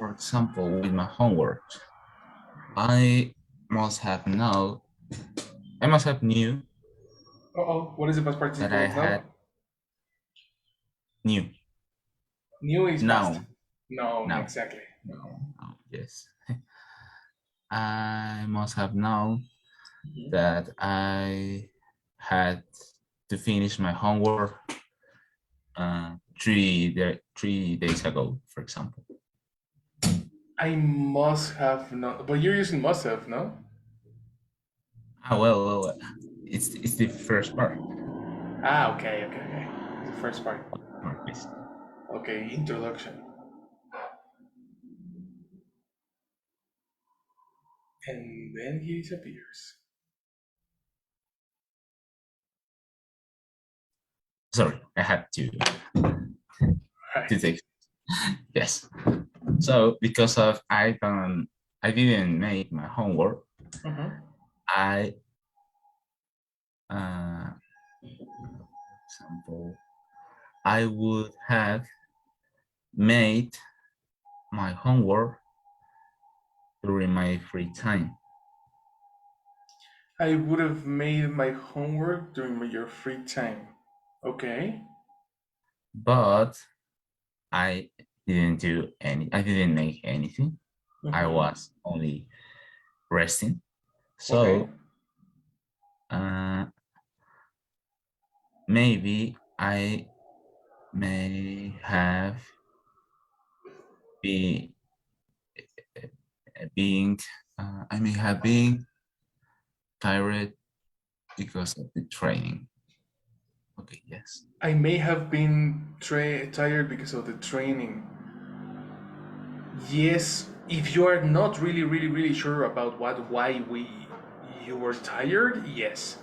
For example, with my homework, I must have know, I must have knew Uh-oh, what is the past that participle I of now? had knew. New is past. Now, No, now, exactly. now, yes. I must have known Mhm. that I had to finish my homework 3 days ago, for example. I must have not, but you're using must have, no? Well, it's the first part. Ah, okay, okay, okay. The first part. Yes. Okay, introduction. And then he disappears. Sorry, I had to Right. take. Yes. So because of I didn't make my homework, Mm-hmm. I example I would have made my homework during my free time, I would have made my homework during your free time. Okay. but I I didn't make anything. I Mm-hmm. was only resting. Okay. So uh, maybe I may have be being I may have been tired because of the training. Okay, yes. I may have been tired because of the training. Yes, if you are not really, really, really sure about why you were tired, yes.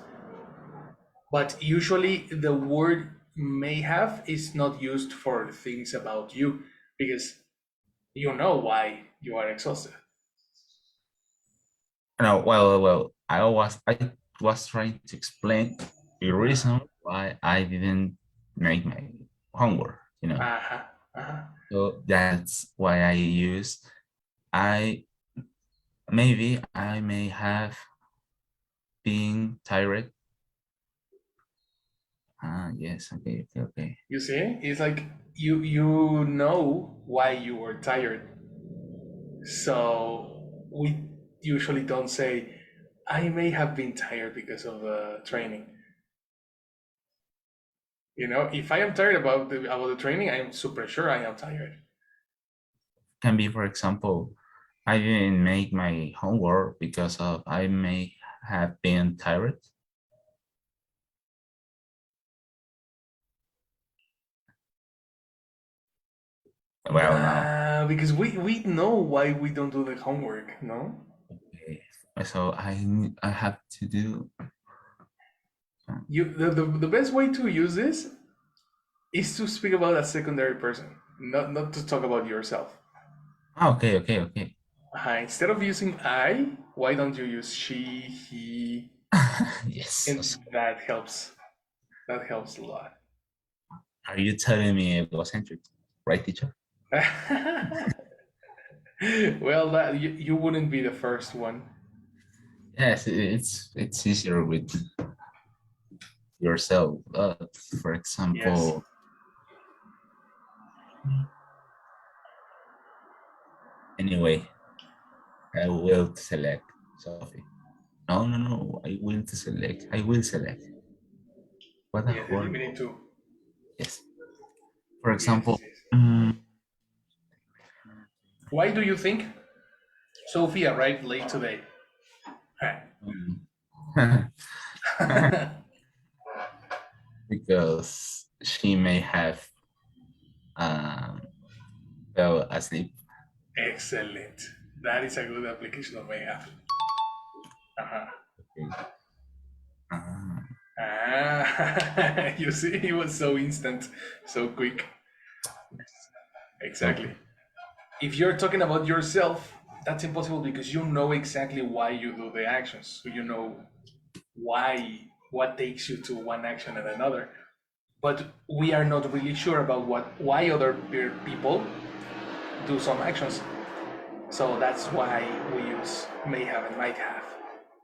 But usually the word may have is not used for things about you because you know why you are exhausted. No, I was trying to explain the Uh-huh. reason why I didn't make my homework, you know. Uh-huh. Uh-huh. So that's why I use I maybe I may have been tired. Yes, okay. You see, it's like you know why you were tired. So we usually don't say, I may have been tired because of training. You know, if I am tired about the training, I am super sure I am tired. Can be, for example, I didn't make my homework because of I may have been tired. Well, no. Because we know why we don't do the homework, no? Okay. So I have to do. The best way to use this is to speak about a secondary person, not to talk about yourself. Okay. Instead of using I, why don't you use she, he, Yes. and that helps. That helps a lot. Are you telling me egocentric, right, teacher? Well, that you wouldn't be the first one. Yes, it's easier with yourself. For Yes. example, anyway, I will select Sophie. No. I will to select. I will select. What a Yes, horrible. eliminate two. Yes. For Yes, example, yes. mm, Why do you think Sophie arrived late today? because she may have um, fell asleep. Excellent. That is a good application of mayhem. Uh-huh. Okay. Uh, Ah, you see, it was so instant, so quick. so Exactly. If you're talking about yourself, that's impossible because you know exactly why you do the actions. So you know what takes you to one action and another. But we are not really sure about why other people do some actions. So that's why we use may have and might have.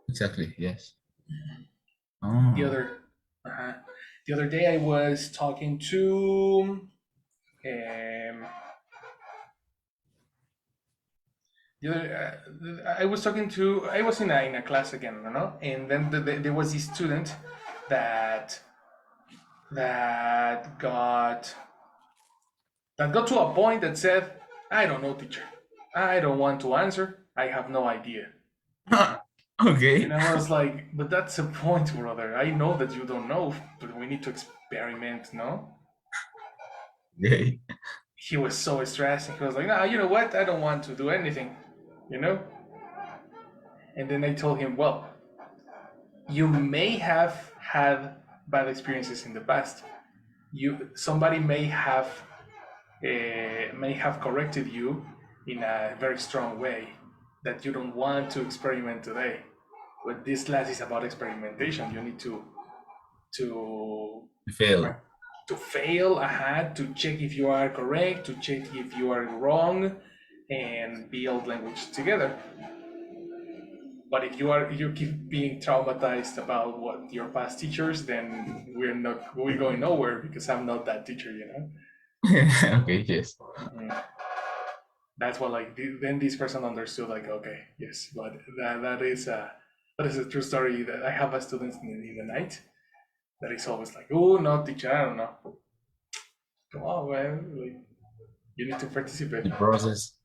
Exactly. Yes. The Oh. other, uh the other day I was talking to the other, I was talking to, I was in a class again, you know, and then there was this student that that got that got to a point that said, "I don't know, teacher. I don't want to answer. I have no idea." Okay. And I was like, "But that's the point, brother. I know that you don't know, but we need to experiment, no?" Okay. He was so stressed, and he was like, "Nah, you know what? I don't want to do anything, you know." And then I told him, "Well, you may have had bad experiences in the past. Somebody may have corrected you in a very strong way that you don't want to experiment today. But this class is about experimentation. You need to You fail. to fail, to check if you are correct, to check if you are wrong, and build language together. But if you keep being traumatized about what your past teachers, then we're going nowhere because I'm not that teacher, you know." Okay. Yes. Mm. That's what like then this person understood like, okay, yes, but that is a true story. That I have a student in the night that is always like, oh no, teacher, I don't know. Come on, man, like you need to participate. The process.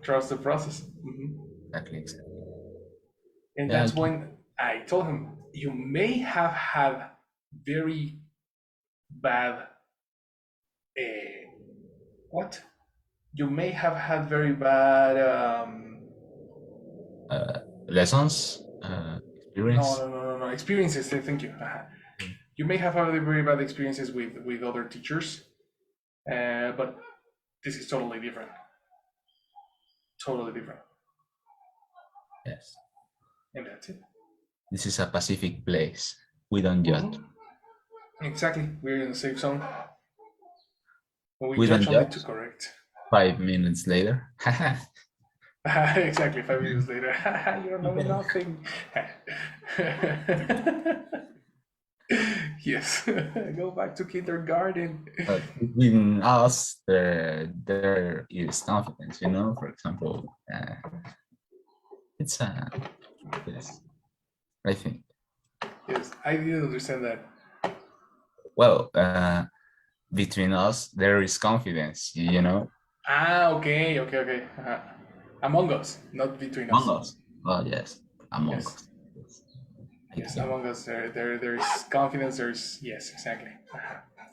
Trust the process. Exactly. Exactly. And Yeah. that's when I told him, you may have had very bad uh, what? You may have had very bad Uh, Lessons. no, Experience. no, no, no, no, experiences. Thank you. You may have had very bad experiences with other teachers, but this is totally different. Totally different. Yes. And that's it. This is a Pacific place. We don't judge. hmm Exactly. We're in the safe zone. But we We don't judge only to judge. correct. 5 minutes later. Exactly. 5 minutes later, you don't know nothing. Yes. Go back to kindergarten. But between us, there is confidence. For example, it's yes, I think. Yes, I didn't understand that. Well, between us, there is confidence. Okay, okay, okay. Among us, not between Among us. us. Well, yes, among Yes. us. Yes, I Yes, think. among us, there's confidence. There's yes, exactly.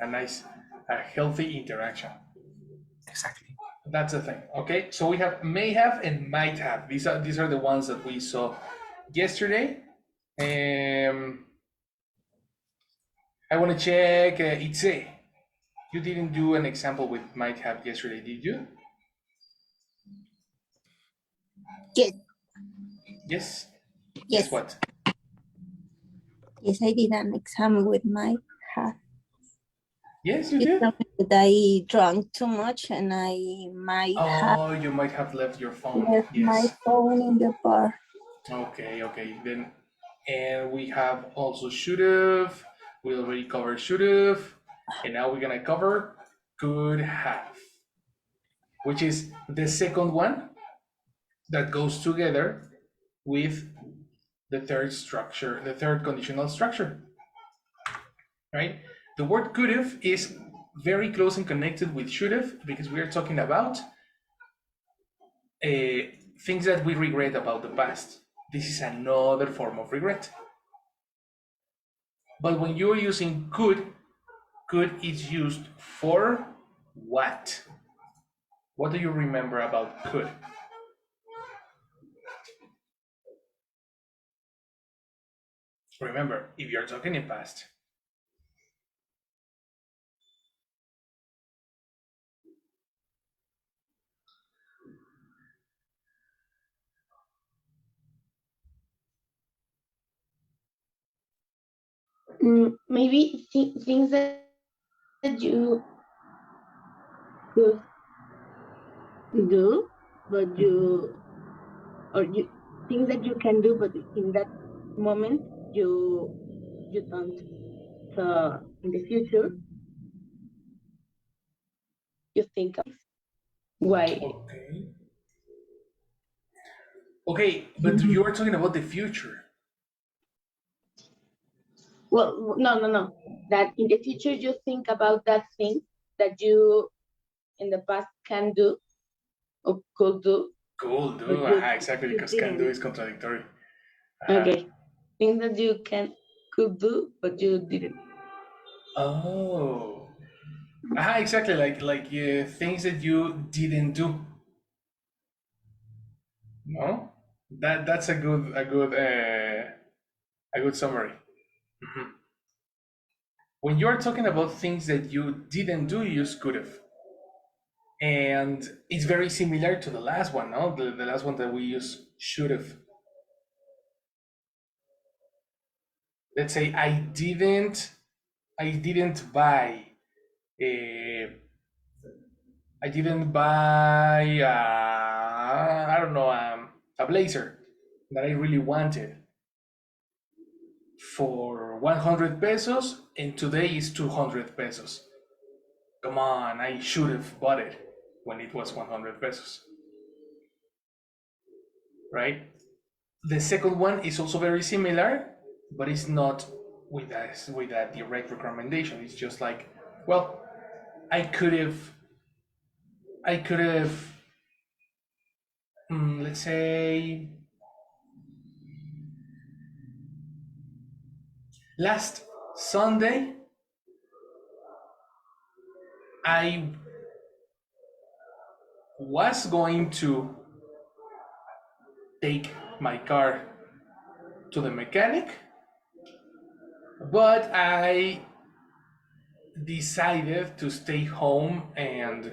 A nice, a healthy interaction. Exactly. That's the thing. Okay, so we have may have and might have. These are the ones that we saw yesterday. Um, I want to check. Itse, you didn't do an example with might have yesterday, did you? Yes, Yes. Yes. yes, What? yes, I did an exam with my hat. Yes, you It's did. something that I drank too much and I might have Oh, you might have left your phone. left my Yes. phone in the bar. Okay, okay. Then, and we have also should've. We already covered should've, and now we're gonna cover could have, which is the second one that goes together with the third structure, the third conditional structure, right? The word could have is very close and connected with should have because we are talking about uh, things that we regret about the past. This is another form of regret. But when you're using could is used for what? What do you remember about could? Remember, if you're talking in past, Maybe things that you could do. but you things that you can do, but in that moment you don't. So in the future, you think of why. Okay. Okay, but you are talking about the future. Well, no. That in the future you think about that thing that you in the past can do or could do, Cool, but do. you Exactly, you because can do didn't. is contradictory. Okay, things that you can could do, but you didn't. Oh. Exactly. Like things that you didn't do. No, that's a good summary. Mhm. When you are talking about things that you didn't do, you use could have, and it's very similar to the last one. No, the last one that we use should have. Let's say I didn't buy. Uh, I didn't buy. I don't know. A blazer that I really wanted for 100 pesos, and today is 200 pesos. Come on, I should have bought it when it was 100 pesos, right? The second one is also very similar, but it's not with a direct recommendation. It's just like, well, I could have, I could have, let's say, last Sunday, I was going to take my car to the mechanic, but I decided to stay home and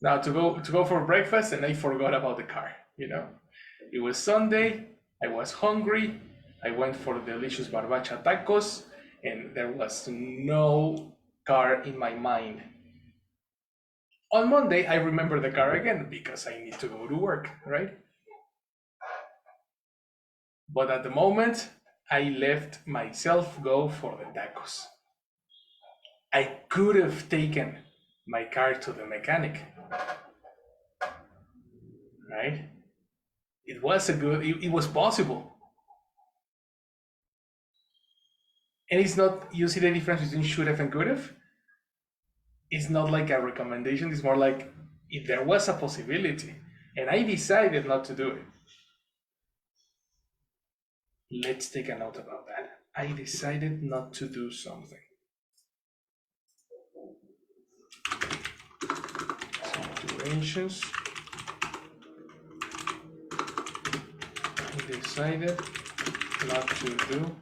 now to go for breakfast, and I forgot about the car. It was Sunday. I was hungry. I went for delicious barbacha tacos, and there was no car in my mind. On Monday, I remember the car again because I need to go to work, right? But at the moment, I let myself go for the tacos. I could have taken my car to the mechanic, right? It was possible. And it's not, you see the difference between should have and could have? It's not like a recommendation, it's more like if there was a possibility and I decided not to do it. Let's take a note about that. I decided not to do something. Situations. I decided not to do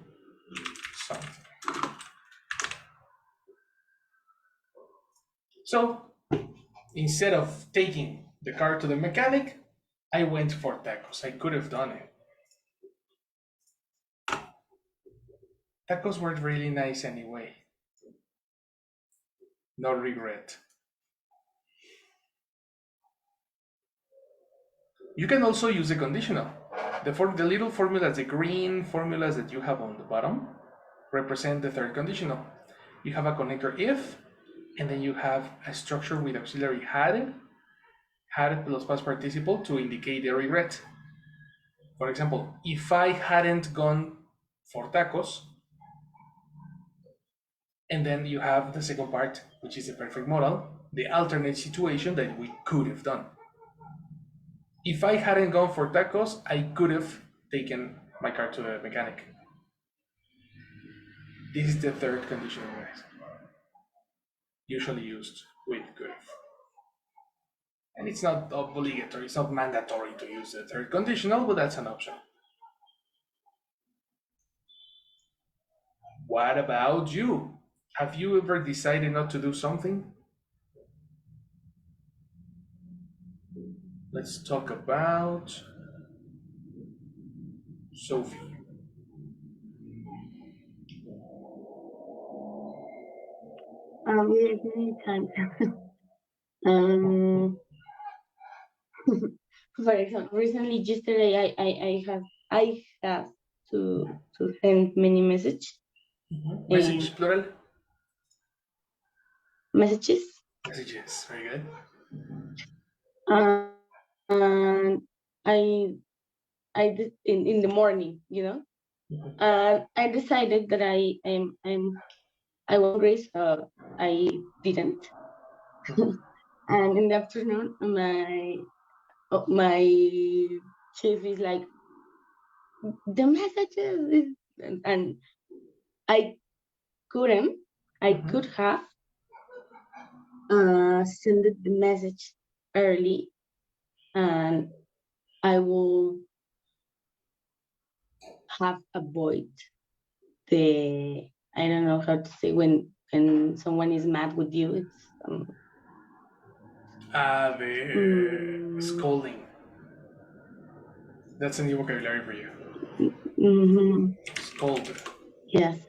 something. So instead of taking the car to the mechanic, I went for tacos. I could have done it. Tacos were really nice anyway. No regret. You can also use the conditional. The little formulas, the green formulas that you have on the bottom, represent the third conditional. You have a connector if, and then you have a structure with auxiliary had plus past participle to indicate the regret. For example, if I hadn't gone for tacos, and then you have the second part, which is the perfect modal, the alternate situation that we could have done. If I hadn't gone for tacos, I could have taken my car to the mechanic. This is the third conditional, guys. Usually used with could have. And it's not obligatory, it's not mandatory to use the third conditional, but that's an option. What about you? Have you ever decided not to do something? Let's talk about Sophie. Yes, many times. Um, for example, recently yesterday I have to send many uh, Message plural. messages, Messages. Very good. and I did in the morning, I decided that I was hungry, so I didn't. And in the afternoon, my chief is like, the messages and I couldn't, I could have sent the message early, and I will have avoid the, I don't know how to say, when someone is mad with you, it's The mm, scolding. That's a new vocabulary for you. mhm, Scold. yes.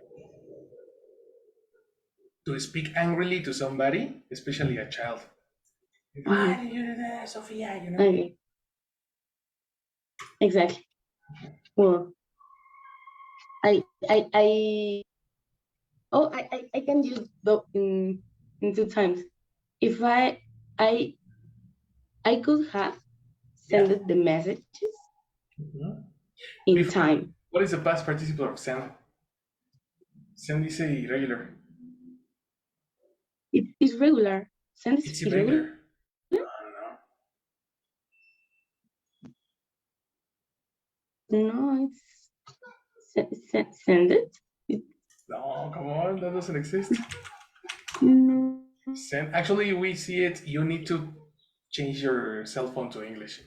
To speak angrily to somebody, especially a child. Why Mhm. did you do that, Sophia? Okay, exactly. Well, I oh, I can use the in two times. If I I could have Yeah. sent the messages Mhm. in Before, time. what is the past participle of send? Send is irregular. It's regular. Send is It's irregular. irregular. I don't know. No, it's send it. No, come on, that doesn't exist. No. Send. Actually, we see it. You need to change your cell phone to English.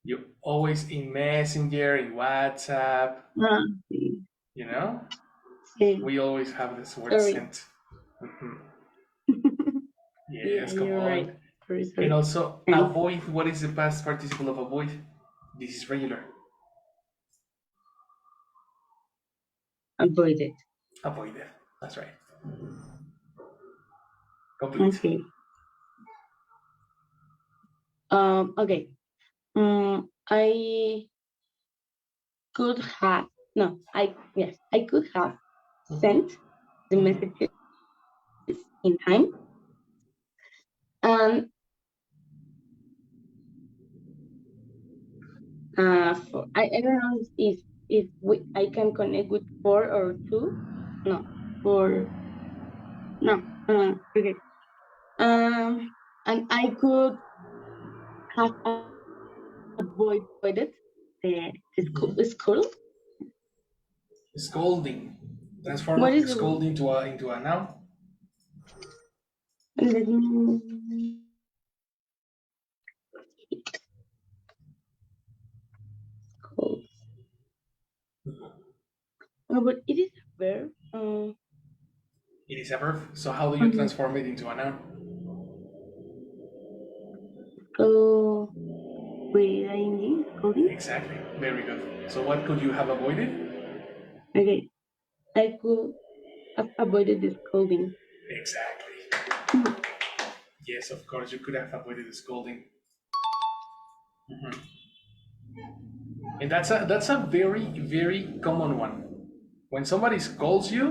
You always in Messenger, in WhatsApp. Ah, You know, sí. we always have this word Sorry. sent. Mhm. Yeah, Yes, come you're right. on. Sorry, And sorry. also And avoid. What is the past participle of avoid? This is regular. avoid it. Avoided. That's right. Complete. Okay. Okay. I could have, no, yes, I could have sent the messages in time. And I don't know if I can connect with four or two. No, four. No. Okay. And I could have avoided the school. Scolding. What Transform is the? scolding into a noun. Let me. Scold. Oh, but it is a verb. It is a verb. So how do you Mhm. transform it into a noun? So with ing scolding. Exactly. Very good. So what could you have avoided? Okay, I could have avoided the scolding. Exactly. Mhm. Yes, of course, you could have avoided the scolding. Mhm. And that's a very very common one. When somebody scolds you,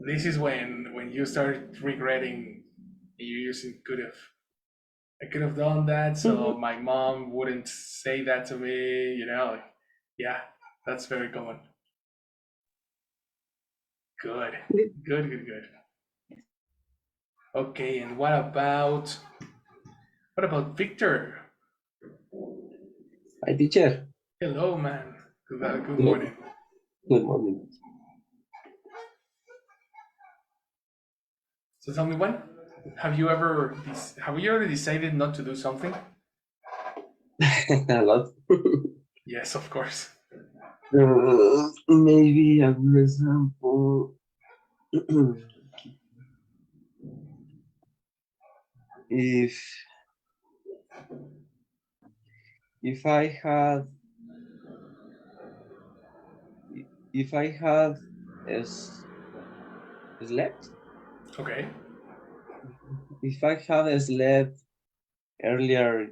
this is when you start regretting you using could have. I could have done that, so Mhm. my mom wouldn't say that to me. Yeah, that's very common. Good, good, good, good. Okay, and what about Victor? Hi, teacher. Hello, man. Good Good, morning. good morning. So tell me when have you ever decided not to do something? A lot. Yes, of course. Maybe a good example. if if I had if I had s- slept, Okay. If I had slept earlier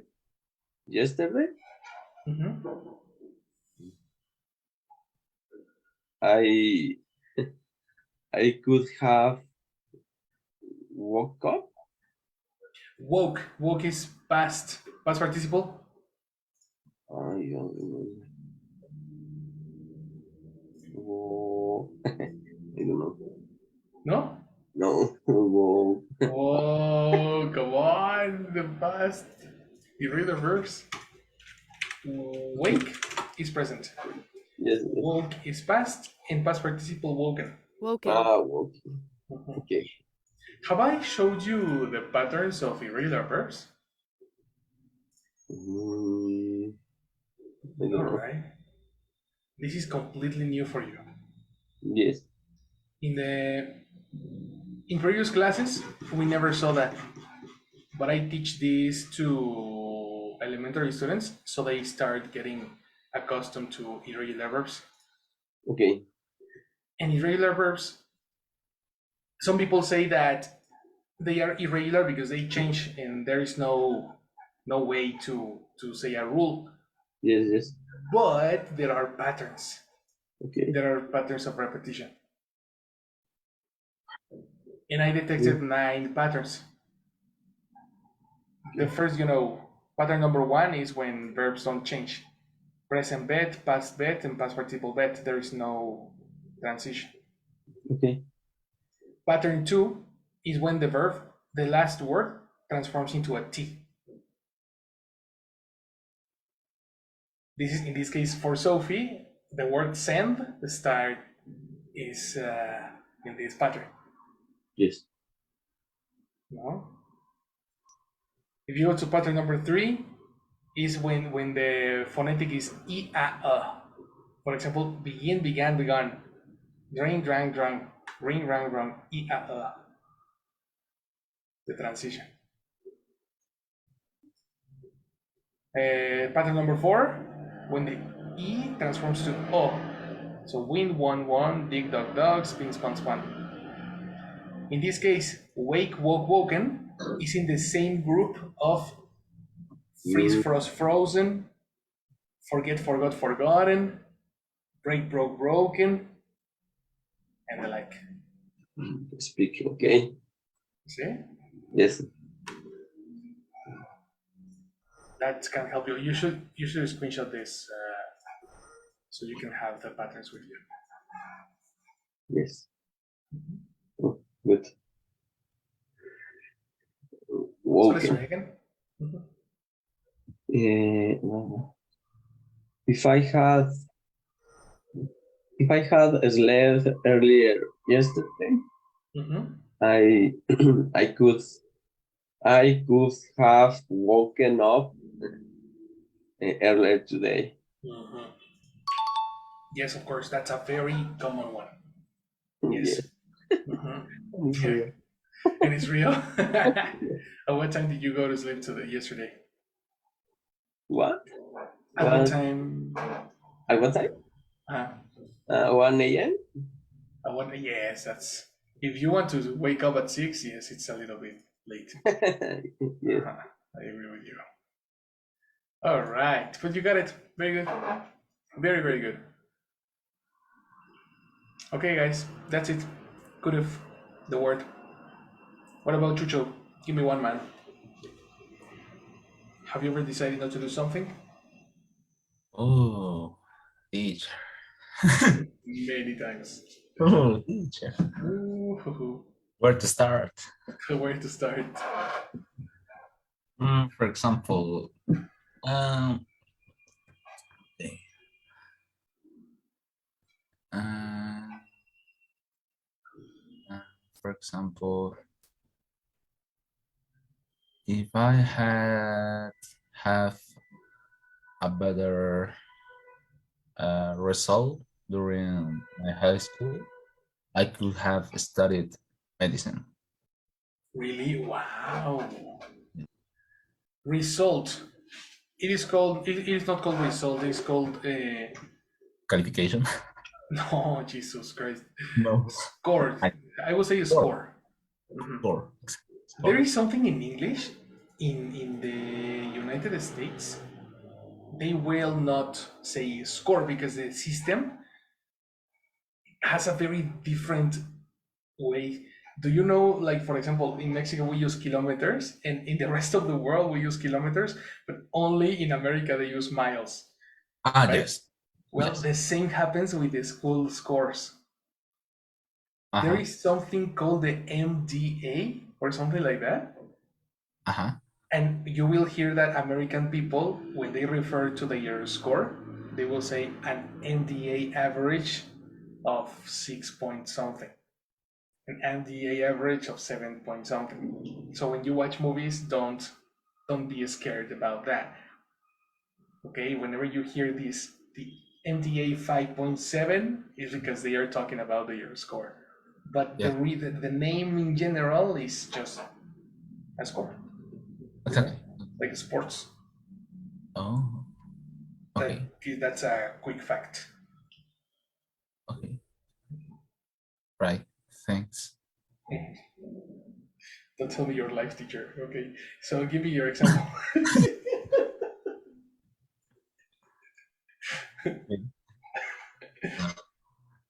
yesterday, Mm-hmm. I I could have woke up. Woke. Woke is past participle. I don't remember. I don't know. No? No. Whoa. Oh, come on. The past. Irregular verbs. Wake is present. Yes. Woke is past, and past participle woken. Woken. Woke. Okay. Have I showed you the patterns of irregular verbs? I don't All know. right. This is completely new for you. Yes. In previous classes, we never saw that, but I teach this to elementary students so they start getting accustomed to irregular verbs. Okay. And irregular verbs, some people say that they are irregular because they change and there is no way to say a rule. Yes. Yes. But there are patterns. Okay. There are patterns of repetition. And I detected 9 patterns. The first, pattern number 1 is when verbs don't change. Present bet, past bet, and past participle bet. There is no transition. Okay. Pattern 2 is when the verb, the last word, transforms into a T. This is, in this case, for Sophie, the word send, the start is in this pattern. Yes. No? If you go to pattern number 3, is when the phonetic is I, A, E. For example, begin, began, begun. Drink, drank, drunk. Ring, rang, rung. I, A, E. The transition. Pattern number 4, when the E transforms to O. So win, won, won, dig, dog, dog, spin, spun, spun. In this case, wake, woke, woken is in the same group of freeze, froze, frozen, forget, forgot, forgotten, break, broke, broken, and the like. Speak. Okay. See? Yes. That can help you. You should screenshot this so you can have the patterns with you. Yes. Oh, good. So let's try Woken. again. If I had slept earlier yesterday, Mhm. I I could have woken up earlier today. Mhm. Yes, of course. That's a very common one. Yes. Yes. Mhm. And it's real. At what time did you go to sleep yesterday? What? At what What? time? At what time? 1 a.m. Yes, that's. If you want to wake up at 6, yes, it's a little bit late. Yes. I agree with you. All right, but you got it. Very good. Very, very good. Okay, guys, that's it. Could have the word. What about Chucho? Give me one, man. Have you ever decided not to do something? Oh, teacher. Many times. Oh, teacher. Ooh, Where to start? where to start? For example, um, uh, uh, for example, if I had have a better result during my high school, I could have studied medicine. Really? Wow. Result. It is called. It is not called result. It's called. Qualification? No, Jesus Christ. No. Score. I I will say score. score. Mhm. Score. There is scores. something in English in the United States. They will not say score because the system has a very different way. Do you know, like, for example, in Mexico we use kilometers, and in the rest of the world we use kilometers, but only in America they use miles, Ah, right? yes, Well, yes. the same happens with the school scores. There Uh-huh, is something called the MDA or something like that. uh-huh. And you will hear that American people, when they refer to their score, they will say an MDA average of 6 point something, an MDA average of 7 point something. So when you watch movies, don't be scared about that. Okay, whenever you hear this, the MDA 5.7 is because they are talking about their score. But Yeah, the name in general is just a score, you know, exactly. like sports. Oh, That okay, that's a quick fact. okay. Right. Thanks. Don't tell me your life teacher. Okay, so give me your example. Okay.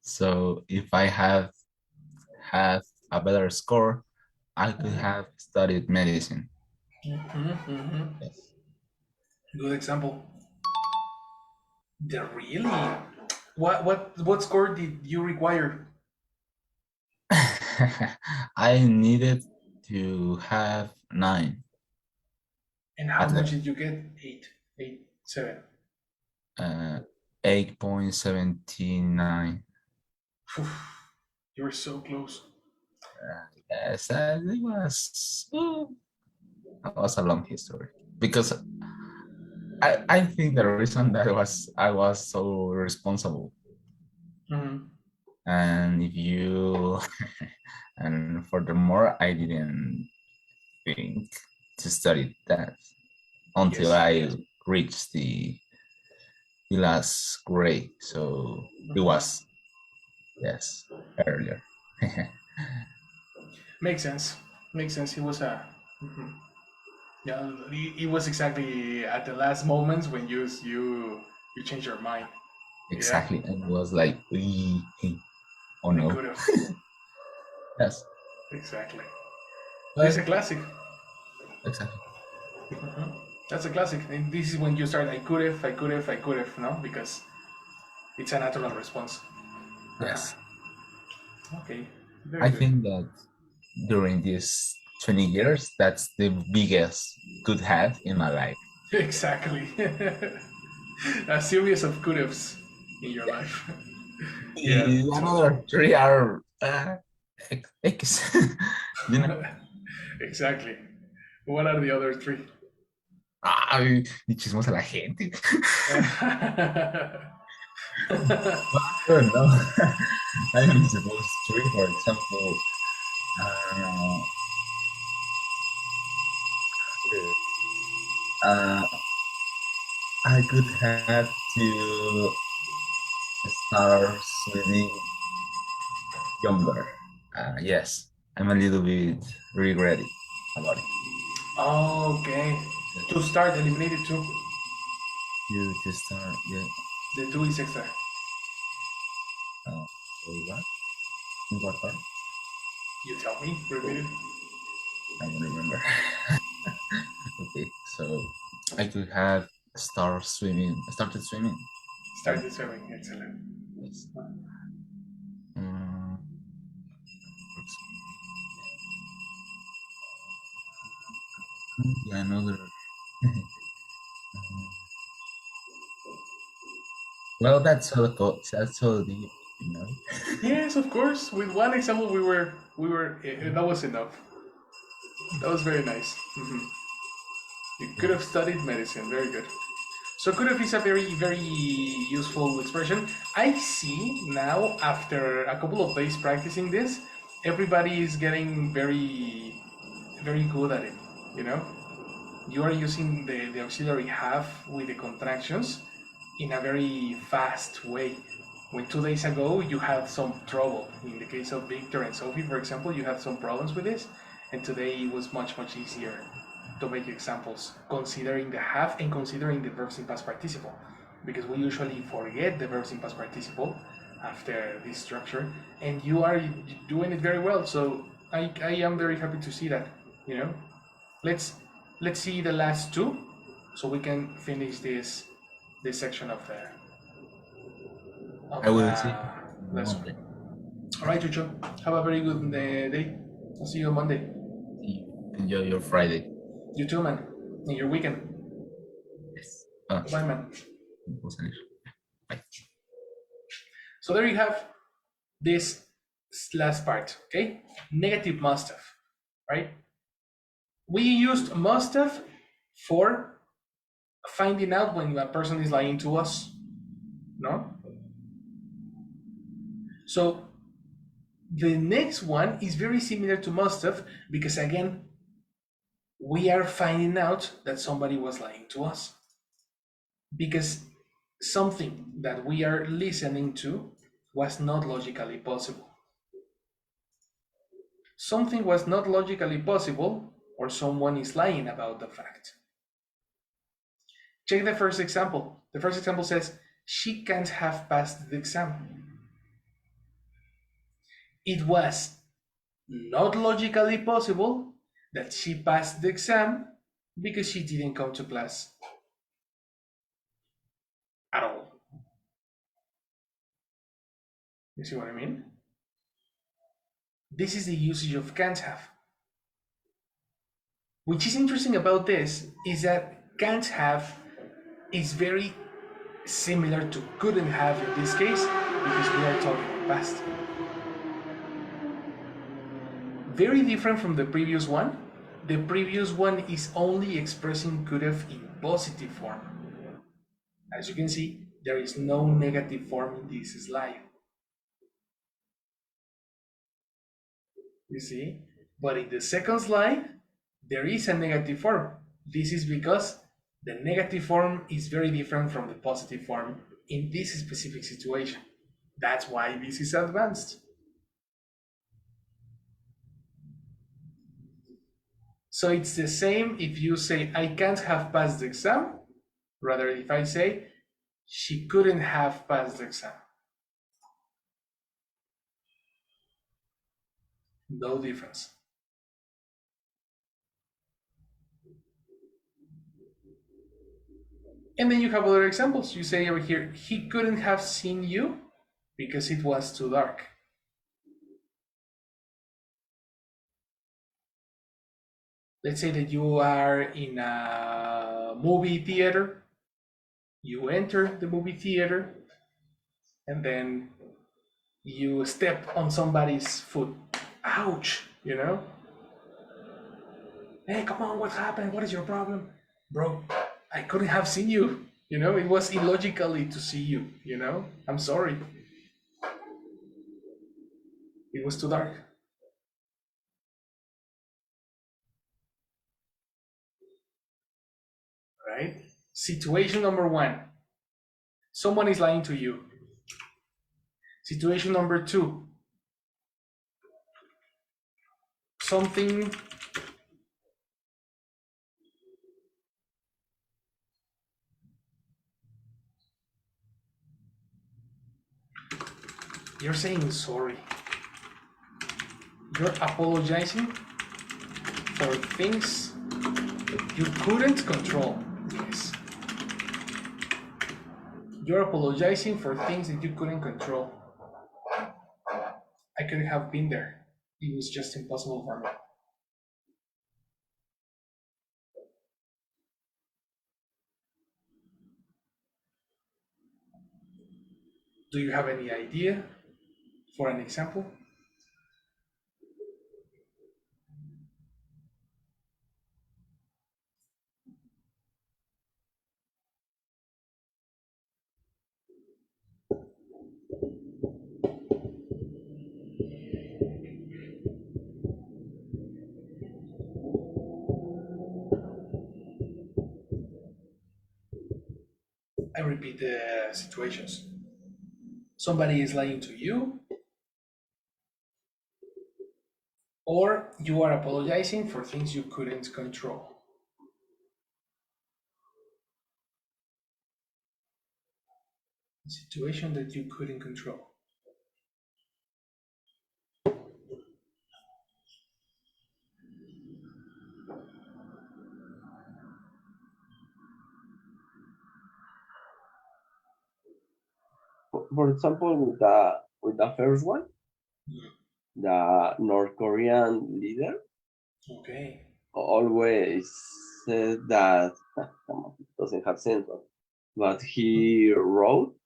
So if I have had a better score, I could have studied medicine. Yes. Good example. The really? What score did you require? I needed to have 9 And how at much least. did you get? Eight, 7. Uh, 8.79. You were so close. Yes, it was a long history because I think the reason that I was so responsible, Mm-hmm. and if you and furthermore I didn't think to study that until Yes. I reached the last grade, so it Mm-hmm. was, yes, earlier. Makes sense. Makes sense. He was a. Mhm. Yeah, it was exactly at the last moments when you change your mind. Yeah, Exactly, and it was like, oh I no. could have. Yes, Exactly. This is but a classic. exactly. That's a classic. And this is when you start. I could have. No, because it's a natural response. Uh-huh. Yes, Okay. Very I good. think that during these 20 years, that's the biggest could have in my life. Exactly. A series of could haves in your Yeah. life. Yeah, totally. Another 3 are X. You know, Exactly. What are the other three? ay, y chismos a la gente. Well, I don't know. I am supposed to, for example, uh, uh, I could have to start swimming younger. Yes, I'm a little bit regretted about it. Okay. To Yes. start, eliminated two. You to start, yeah. The two is extra. Uh, Sorry, what? In what part? You tell me. Repeat it. I don't remember. Okay, so I could have started swimming. Start the swimming. Excellent. Yes. Um, yeah, another. Well, that's all deep, you know. Yes, of course. With one example, that was enough. That was very nice. You could have Yes. studied medicine. Very good. So could have is a very useful expression. I see now after a couple of days practicing this, everybody is getting very good at it. You know, you are using the auxiliary have with the contractions in a very fast way. When 2 days ago you had some trouble, in the case of Victor and Sophie, for example, you had some problems with this, And today it was much easier to make examples, considering the have and considering the verbs in past participle, because we usually forget the verbs in past participle after this structure, and you are doing it very well. So I am very happy to see that. You know, let's see the last two, so we can finish this section of the. I will see Last Monday. All right, Chucho. Have a very good day. I'll see you on Monday. Enjoy your Friday. You too, man. And your weekend. Yes. Bye, man. Bye. So there you have this last part, okay? Negative must have, right? We used must have for finding out when a person is lying to us, no? So the next one is very similar to must have because, again, we are finding out that somebody was lying to us because something that we are listening to was not logically possible. Something was not logically possible, or someone is lying about the fact. Check the first example. The first example says, she can't have passed the exam. It was not logically possible that she passed the exam because she didn't come to class at all. You see what I mean? This is the usage of can't have. Which is interesting about this is that can't have is very similar to couldn't have in this case because we are talking about past. Very different from the previous one. The previous one is only expressing could have in positive form. As you can see, there is no negative form in this slide. You see? But in the second slide, there is a negative form. This is because the negative form is very different from the positive form in this specific situation. That's why this is advanced. So it's the same if you say, I can't have passed the exam, rather if I say, she couldn't have passed the exam. No difference. And then you have other examples. You say over here, he couldn't have seen you because it was too dark. Let's say that you are in a movie theater. You enter the movie theater and then you step on somebody's foot. Ouch, you know? Hey, come on, what happened? What is your problem? Bro, I couldn't have seen you. You know, it was illogically to see you, you know? I'm sorry. It was too dark. Right? Situation number one. Someone is lying to you. Situation number two. Something you're saying sorry. You're apologizing for things you couldn't control. Yes. You're apologizing for things that you couldn't control. I could have been there. It was just impossible for me. Do you have any idea for an example? I repeat the situations. Somebody is lying to you, or you are apologizing for things you couldn't control. A situation that you couldn't control. For example, with the first one, the North Korean leader Okay. always said that it doesn't have sense, but he wrote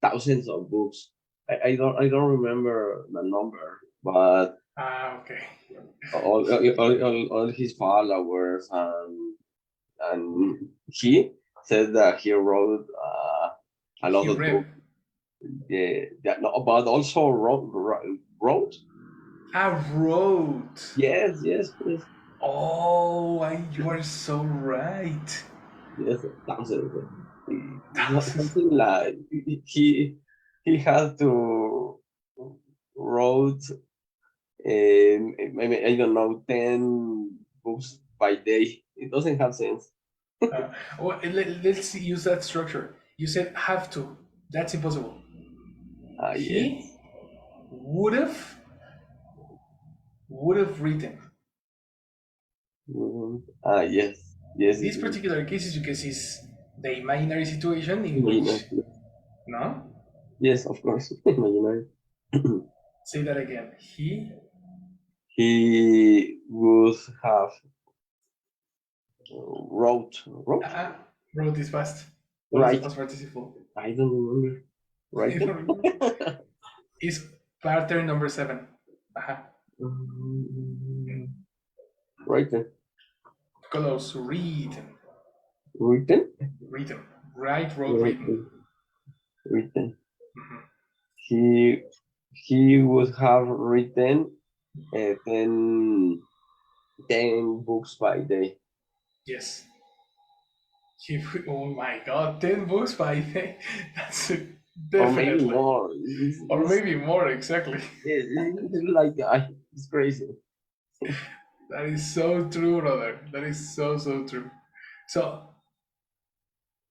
thousands of books. I don't remember the number, but Okay. all his followers and he said that he wrote a lot He of books. read. Yeah, no, but also wrote. I wrote. Yes. Oh, you are so right. Yes, thousands. Thousands. Something like he had to wrote maybe I don't know 10 books by day. It doesn't have sense. Let's use that structure. You said have to. That's impossible. Yes. He would have written. Yes. This particular case is because it's the imaginary situation in which, Imaginary. no? Yes, of course. Imaginary. Say that again. He would have wrote Wrote this fast. What is the right. past participle? I don't remember. I Right. don't remember. It's pattern number 7. Right then. Close. Read. Written. Written. Write, wrote, written. Written. He would have written 10 books by day. Yes. Oh my god, 10 books by day. That's definitely. Or maybe more. Or maybe more, exactly. It's like it's crazy. That is so true, brother. That is so true. So,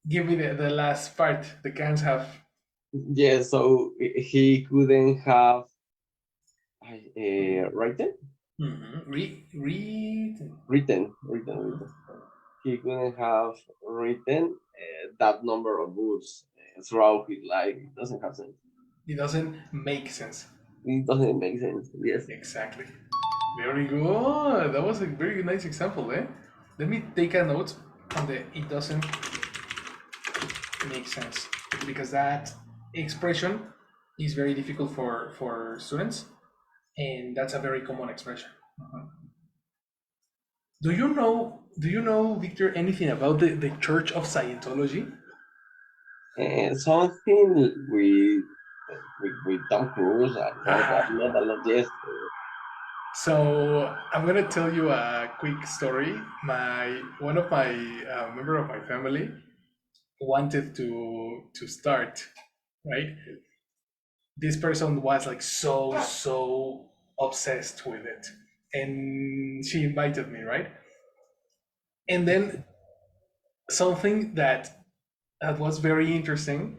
give me the last part. The cans have. Yeah, so he couldn't have written. Written. He couldn't have written that number of books throughout his life. It doesn't have sense. It doesn't make sense. It doesn't make sense. Yes. Exactly. Very good. That was a very nice example, eh? Let me take a note on the it doesn't make sense, because that expression is very difficult for students, and that's a very common expression. Do you know, Victor, anything about the Church of Scientology? Something with Tom Cruise. Not a lot. Yes. So I'm gonna tell you a quick story. One of my member of my family wanted to start, right? This person was like so obsessed with it, and she invited me, right? And then something that was very interesting,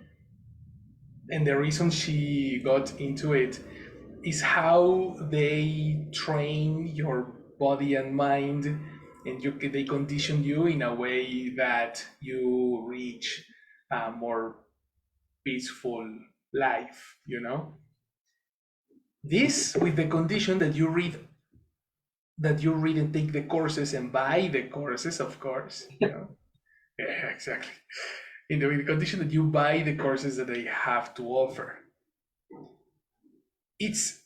and the reason she got into it is how they train your body and mind, and they condition you in a way that you reach a more peaceful life, this with the condition that you read and take the courses and buy the courses, of course. Yeah, exactly. In the condition that you buy the courses that they have to offer. It's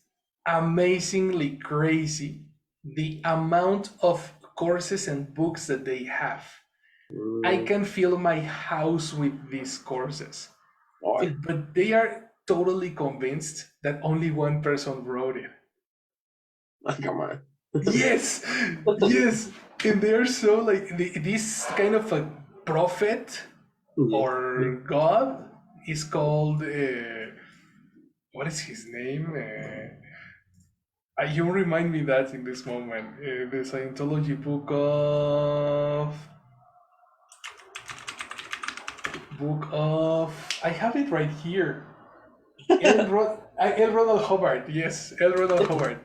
amazingly crazy the amount of courses and books that they have. I can fill my house with these courses, but they are totally convinced that only one person wrote it. Come on. Yes, and they're so like this kind of a prophet or God is called what is his name? You remind me that in this moment, the Scientology book of I have it right here. L. Ronald Hubbard, yes, L. Ronald Hubbard.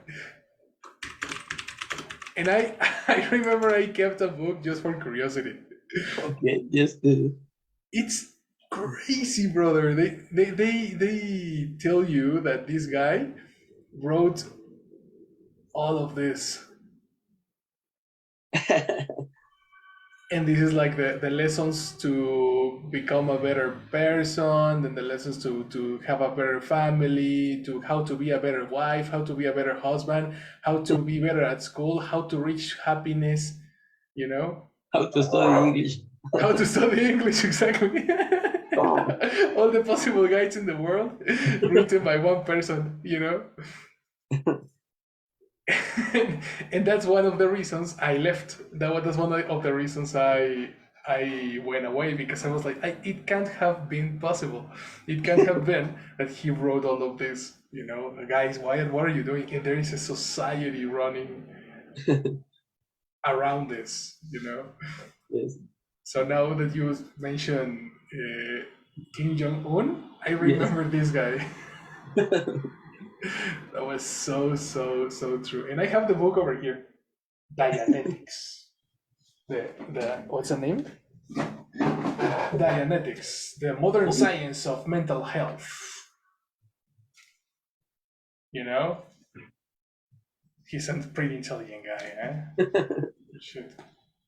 And I remember I kept a book just for curiosity. Okay, yes, It's crazy, brother. They tell you that this guy wrote all of this. And this is like the lessons to become a better person, then the lessons to have a better family, to how to be a better wife, how to be a better husband, how to be better at school, how to reach happiness, you know, how to study English. how to study English, exactly. Oh, All the possible guides in the world written by one person, and that's one of the reasons I left. That's one of the reasons I went away, because I was like, it can't have been possible. It can't have been that he wrote all of this. Guys, Wyatt, what are you doing? And there is a society running around this. yes, So now that you mentioned Kim Jong Un, I yes. remember this guy. That was so true. And I have the book over here, Dianetics. The what's the name? Dianetics, the modern science of mental health. You know, he's a pretty intelligent guy, eh?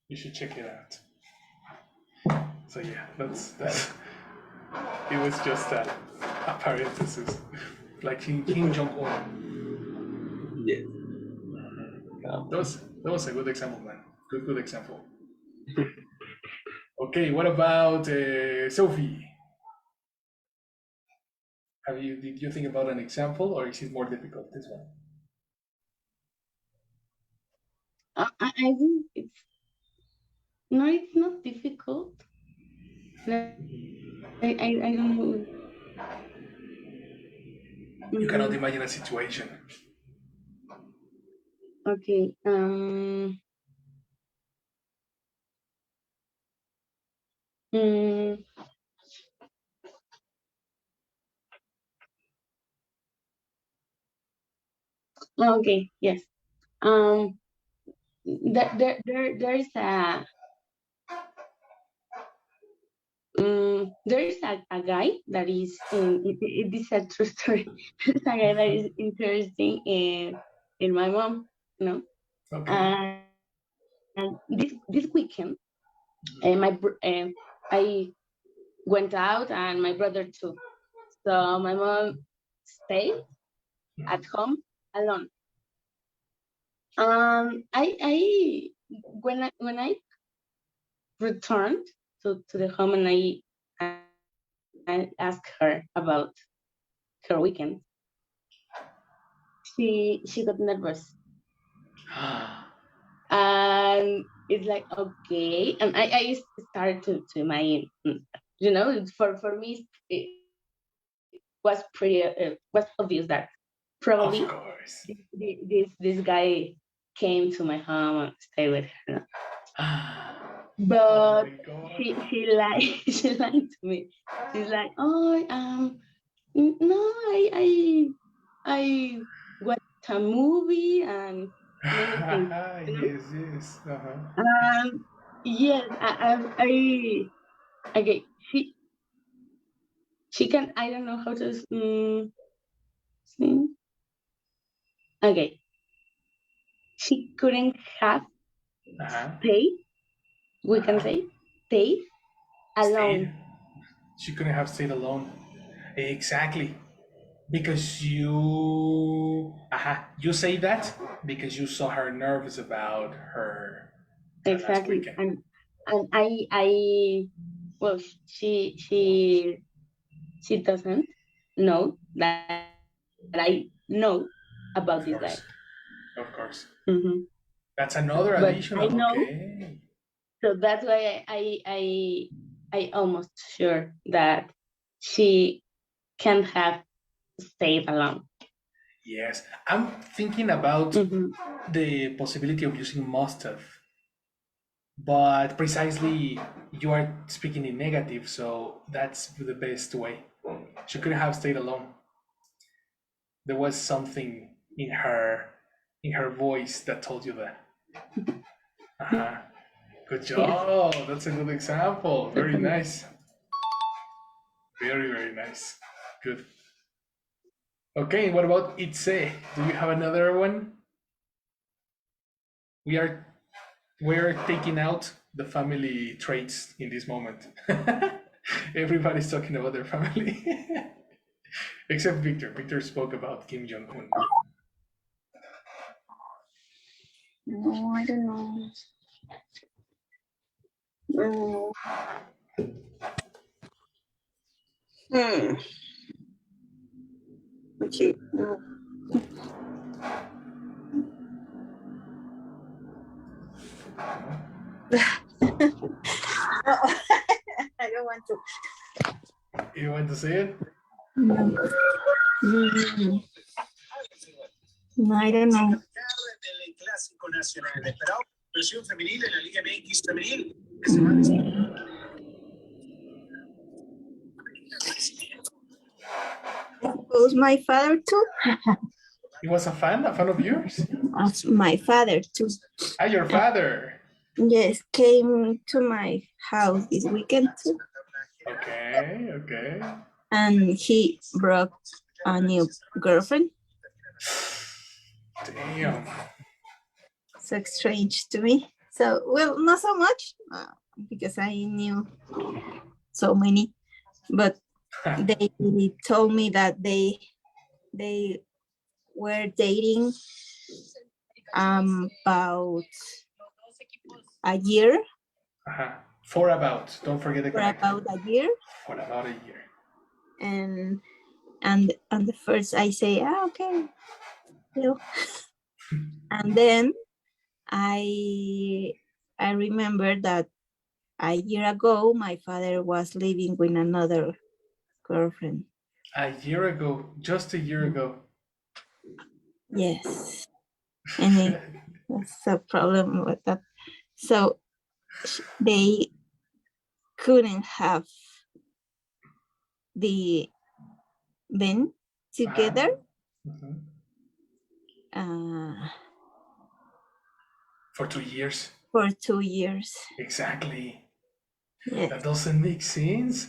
You should check it out. So yeah, that's it was just a parenthesis, like Kim Jong Un. Yes. That was a good example, man. Good example. Okay, what about Sophie? Did you think about an example, or is it more difficult, this one? I think it's not difficult. I don't know. You cannot Mm, imagine a situation. okay. Mm, okay. Yes. Um. There is a guy that is it is a true story. It's a guy that is interesting in my mom, you know. Okay. And this weekend, I went out and my brother too. So my mom stayed at home alone. I when I returned to the home and I asked her about her weekend, she got nervous and it's like okay, and I started to imagine, for me it was obvious that probably Of course. this guy came to my home and stayed with her. Oh But my god. she lied she lied to me. She's like, oh, no, I watched a movie and many things, you know. Yes, yes. Uh-huh. Um, yes, okay. She can. I don't know how to sing. Okay, she couldn't have Uh-huh. stayed. We can Uh-huh. say stayed Stayed. alone. She couldn't have stayed alone. Exactly. Because you say that because you saw her nervous about her last Exactly, weekend. and well, she doesn't know that I know about this guy. Of course. Of course. Hmm. That's another But I additional. know, Okay. so that's why I almost sure that she can't have stayed alone. Yes, I'm thinking about Mhm. the possibility of using must have, but precisely you are speaking in negative, so that's the best way. She couldn't have stayed alone. There was something in her voice that told you that. Uh-huh. Good Yes. job. That's a good example. Very nice. Very, very nice. Good. Okay, what about itse? Do you have another one? We are we're taking out the family traits in this moment. Everybody's talking about their family. Except Victor. Victor spoke about Kim Jong Un. No, I don't know. Mm. Hmm. Okay. No. I don't want to. You want to say it? No. Mm. No, I don't know. Was my father too? He was a fan of yours? My father too. Ah, your father. Yes, came to my house this weekend too. Okay, okay. And he brought a new girlfriend. Damn. So strange to me. So, well, not so much because I knew so many, but they told me that they were dating about a year. Uh-huh. For about, don't forget the For connector. about a year. For about a year. And on the first I say, okay. Well. And then I remember that a year ago my father was living with another girlfriend. A year ago, just a year ago. Yes. And that's a problem with that. So they couldn't have been together For 2 years. For 2 years. Exactly. Yes. That doesn't make sense.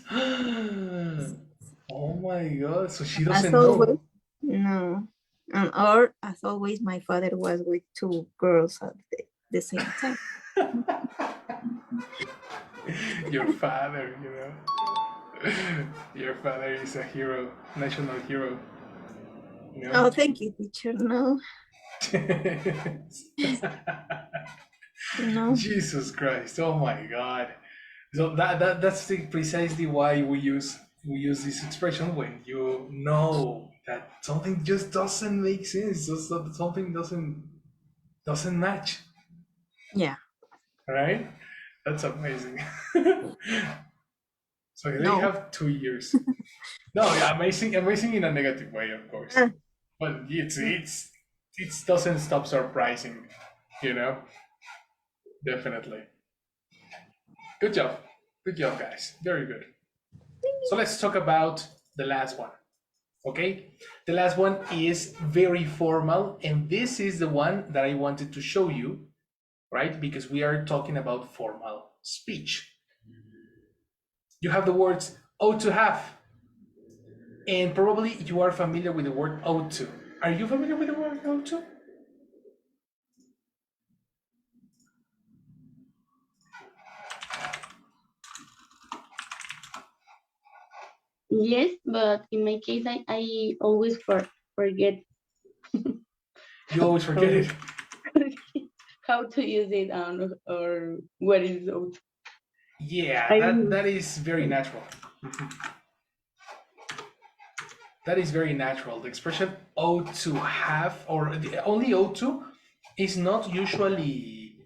Oh my god. So she As doesn't always, know. no. Or as always, my father was with 2 girls at the same time. Your father, you know. Your father is a hero, national hero. You know? Oh, thank you, teacher. No. No. Jesus Christ! Oh my God! So that's precisely why we use this expression when you know that something just doesn't make sense, just that something doesn't match. Yeah. Right? That's amazing. So they No. have 2 years. No, yeah, amazing, amazing in a negative way, of course. But it doesn't stop surprising, you know. Definitely. Good job, guys. Very good. So let's talk about the last one. Okay, the last one is very formal, and this is the one that I wanted to show you, right? Because we are talking about formal speech. You have the words ought to have, and probably you are familiar with the word ought to. Are you familiar with the word ought to? Yes, but in my case, I always forget. You always forget it. How to use it or what is it? Yeah, that is very natural. That is very natural. The expression ought to have, or the only ought to, is not usually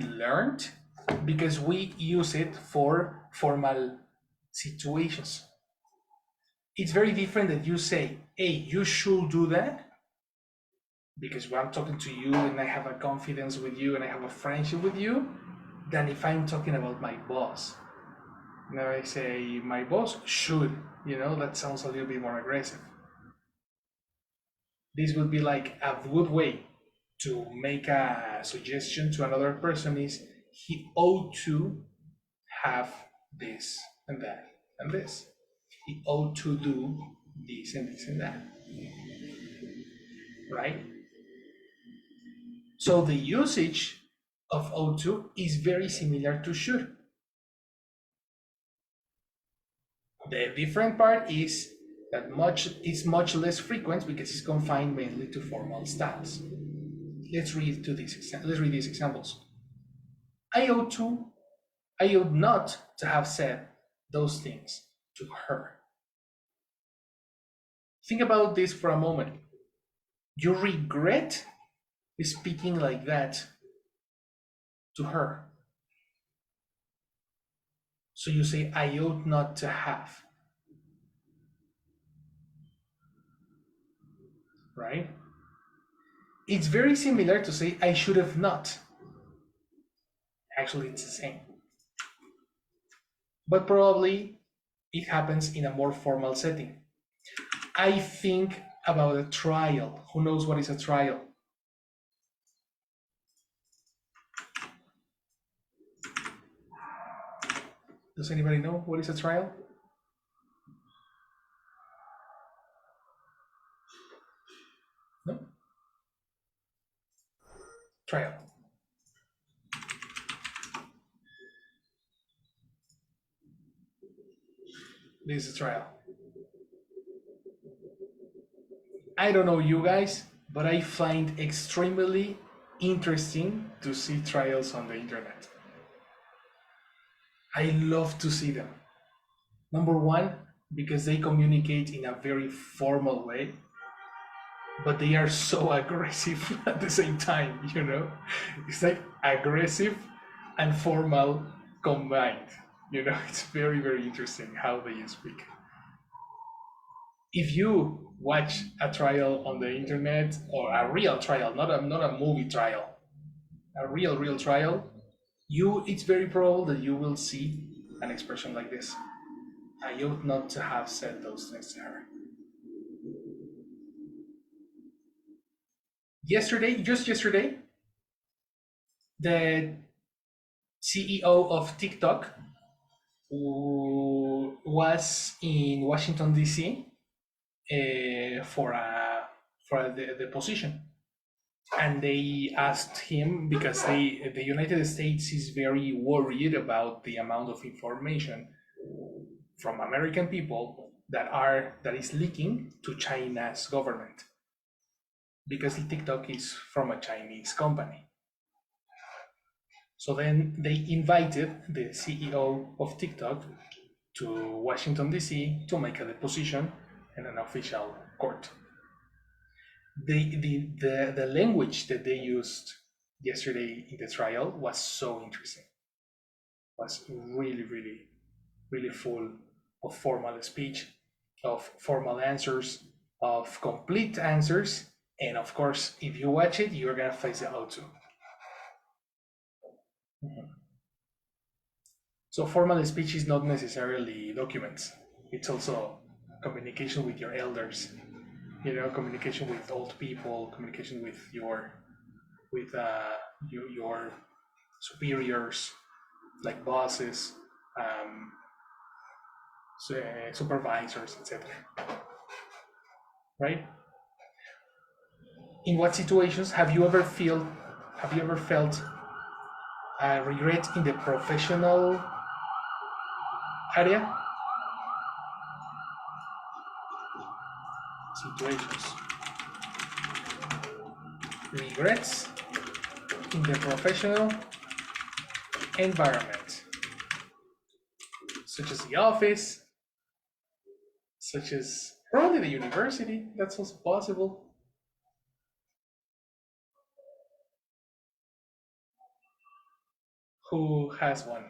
learned because we use it for formal situations. It's very different that you say, hey, you should do that, because when I'm talking to you and I have a confidence with you and I have a friendship with you, than if I'm talking about my boss. Now I say, my boss should, that sounds a little bit more aggressive. This would be like a good way to make a suggestion to another person is he ought to have this and that and this. He ought to do this and this and that. Right? So the usage of ought to is very similar to should. The different part is that much less frequent because it's confined mainly to formal styles. Let's read these examples. I ought not to have said those things to her. Think about this for a moment. You regret speaking like that to her. So you say, I ought not to have. Right? It's very similar to say, I should have not. Actually, it's the same. But probably it happens in a more formal setting. I think about a trial. Who knows what is a trial? Does anybody know what is a trial? No? Trial. This is a trial. I don't know you guys, but I find extremely interesting to see trials on the internet. I love to see them. Number one, because they communicate in a very formal way, but they are so aggressive at the same time, It's like aggressive and formal combined. It's very, very interesting how they speak. If you watch a trial on the internet, or a real trial, not a movie trial, a real trial, it's very probable that you will see an expression like this. I ought not to have said those things to her. Just yesterday, the CEO of TikTok was in Washington D.C. For the position, and they asked him because the United States is very worried about the amount of information from American people that is leaking to China's government, because TikTok is from a Chinese company. So then they invited the CEO of TikTok to Washington D.C. to make a deposition in an official court. The language that they used yesterday in the trial was so interesting. Was really, really, really full of formal speech, of formal answers, of complete answers, and of course, if you watch it, you're gonna face the how to. So formal speech is not necessarily documents. It's also communication with your elders, communication with old people, communication with your superiors, like bosses, supervisors, etc. Right? In what situations have you ever felt regret in the professional area? Situations. Regrets in the professional environment, such as the office, such as probably the university. That's also possible. Who has one?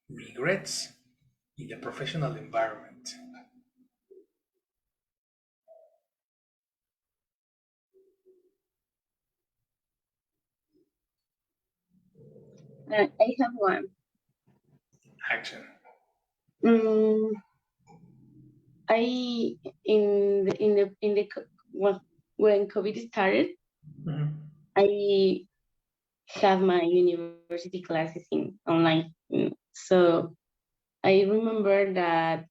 Regrets in the professional environment. I have one. Action. I when COVID started, I have my university classes in online. So I remember that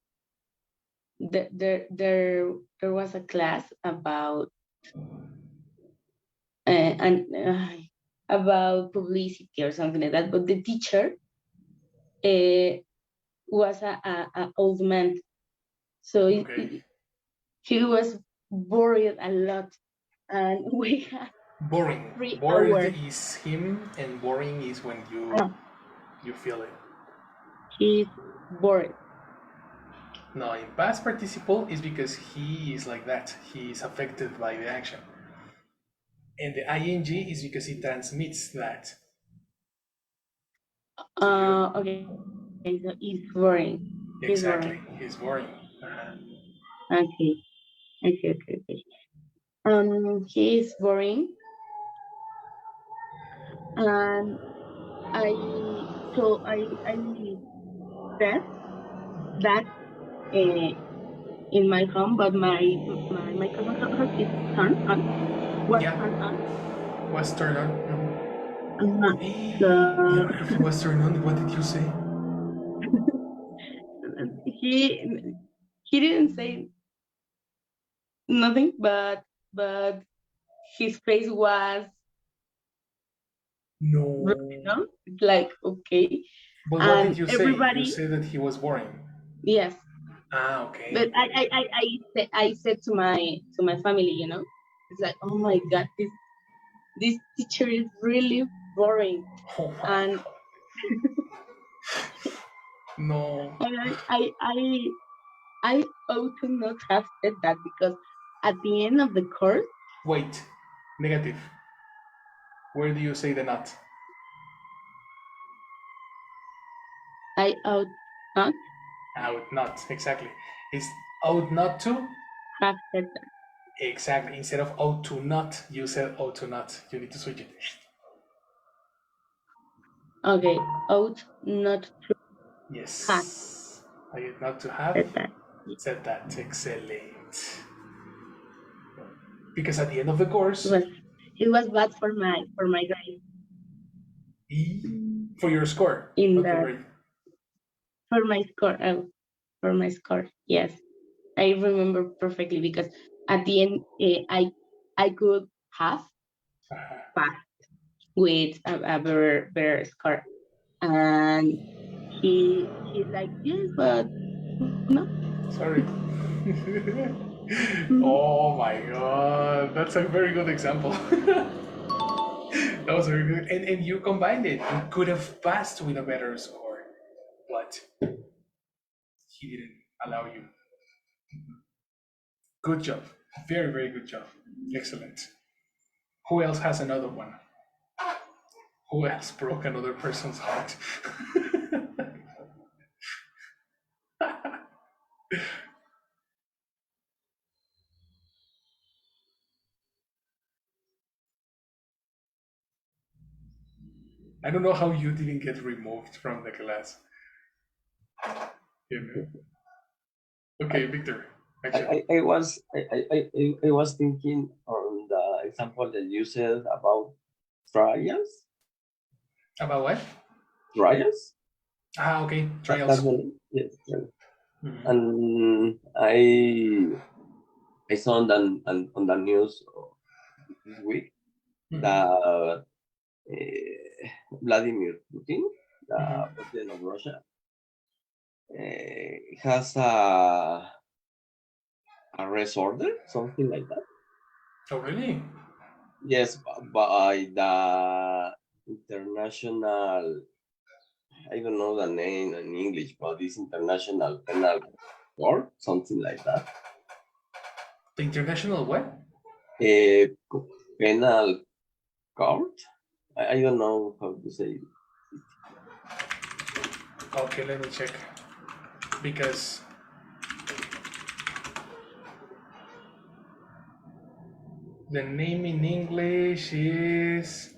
there was a class about about publicity or something like that, but the teacher was a old man, so he was bored a lot, and we had boring. 3 Bored hours. is him, and boring is when you feel it. He's bored. No, in past participle is because he is like that. He is affected by the action. And the ing is because he transmits that. Okay. So he's boring. Exactly. He's boring. Okay. He is boring, and I said that in my home, but my microphone is turned on. Was turned on. Was turned on. So The microphone was turned on. What did you say? he didn't say nothing, but his face was no. Like okay. But what did you say? You said that he was boring. Yes. Okay. But I said to my family, it's like, oh my god, this teacher is really boring. Oh my and god. No. And I ought to not have said that, because at the end of the course. Wait, negative. Where do you say the not? I ought not. Ought not, exactly. It's ought not to have said that. Exactly. Instead of ought to not, you said ought to not. You need to switch it. Okay, ought not to. Yes. Have. I ought not to have said that. Excellent. Because at the end of the course, it was bad for my grade. For your score, in the grade. For my score, yes. I remember perfectly, because at the end, I could have passed with a better score, and he's like, yes, but no. Sorry. Oh my god, that's a very good example. That was very good, and you combined it. You could have passed with a better score, but he didn't allow you. Good job. Very, very good job. Excellent. Who else has another one? Who else broke another person's heart? I don't know how you didn't get removed from the class. Okay, Victor. I was thinking on the example that you said about trials. About what? Trials. Okay, trials. That's one. Yes. And I saw on the news this week that Vladimir Putin, the president of Russia, has a arrest order, something like that. Oh, really? Yes, by the international, I don't know the name in English, but it's International Penal Court, something like that. The international what? Okay, let me check. Because the name in English is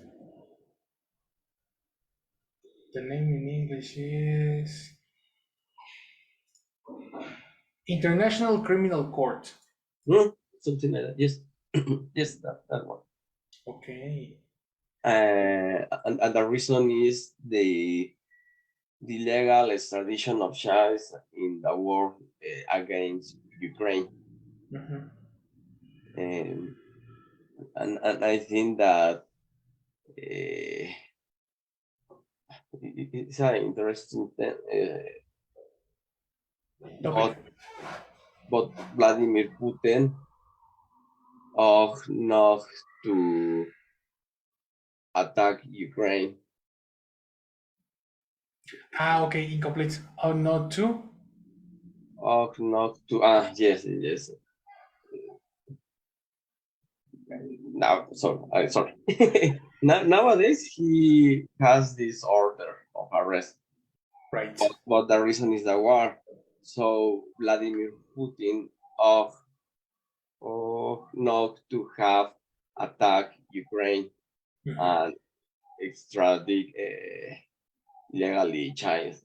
International Criminal Court. Something like that. Yes, yes, that one. Okay. And the reason is the legal extradition of child in the war against Ukraine. Mhm. And I think that it's an interesting thing. Topic. But Vladimir Putin ought not to attack Ukraine. Okay, incomplete. Oh, not to? Ought not to. Yes. Now, sorry. Nowadays, he has this order of arrest, Right. but the reason is the war. So Vladimir Putin ought not to have attacked Ukraine Mhm. and extradite legally child.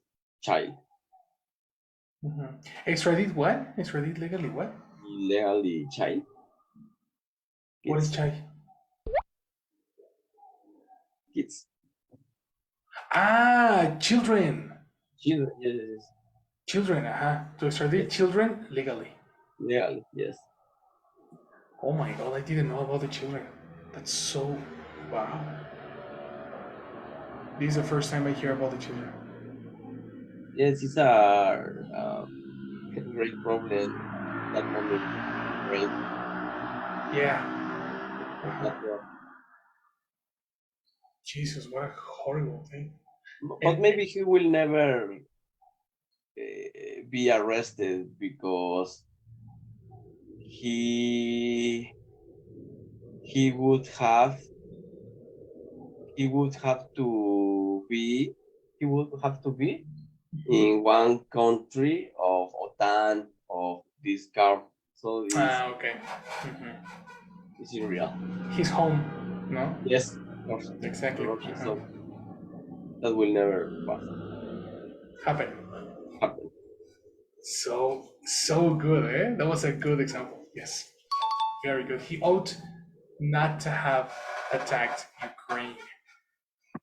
Mhm. Extradite what? Extradite legally what? Illegally child. What is Kids. chai? Kids. Children. Children. Yes. Children, to extradite Yes. children legally. Legally. Yes. Oh my god, I didn't know about the children. That's so wow. This is the first time I hear about the children. Yes. It's a great problem that moment in Ukraine. Yeah. That war. Jesus, what a horrible thing. But And maybe he will never be arrested because he he would have he would have to be he would have to be in one country of OTAN of this car. So okay. Mhm. it's real. He's home, no? Yes, of course, Exactly. Russia. So that will never pass Happen. happen. So good, eh? That was a good example. Yes. Very good. He ought not to have attacked Ukraine.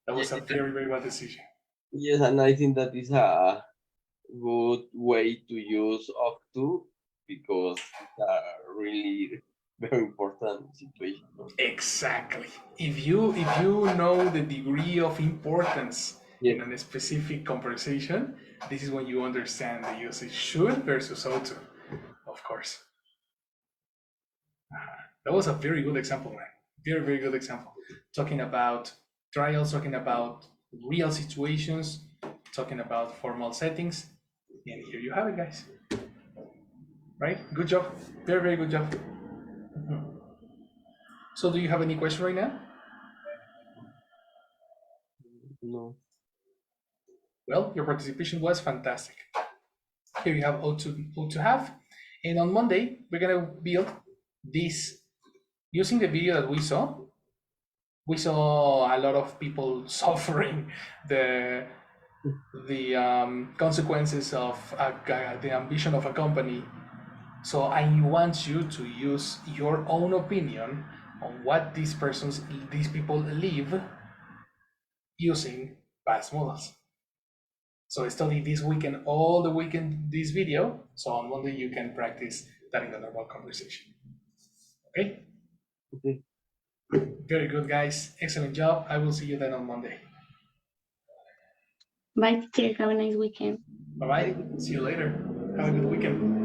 That was a very, very bad decision. Yes, and I think that is a good way to use Octo because it's a really very important situation. Exactly. If you know the degree of importance in Yes, a specific conversation, this is when you understand the usage should versus ought to, of course. That was a very good example, man. Very, very good example. Talking about trials, talking about real situations, talking about formal settings. And here you have it, guys. Right? Good job. Very, very good job. Mhm. So, do you have any question right now? no. Well, your participation was fantastic. Here you have O to have. And on Monday, we're going to build this using the video that we saw. We saw a lot of people suffering the consequences of the ambition of a company. So I want you to use your own opinion on what these people live using past models. So study this weekend, all the weekend, this video. So on Monday you can practice that in the normal conversation. Okay? Okay. Very good, guys. Excellent job. I will see you then on Monday. Bye, teacher. Have a nice weekend. Bye bye. See you later. Have a good weekend.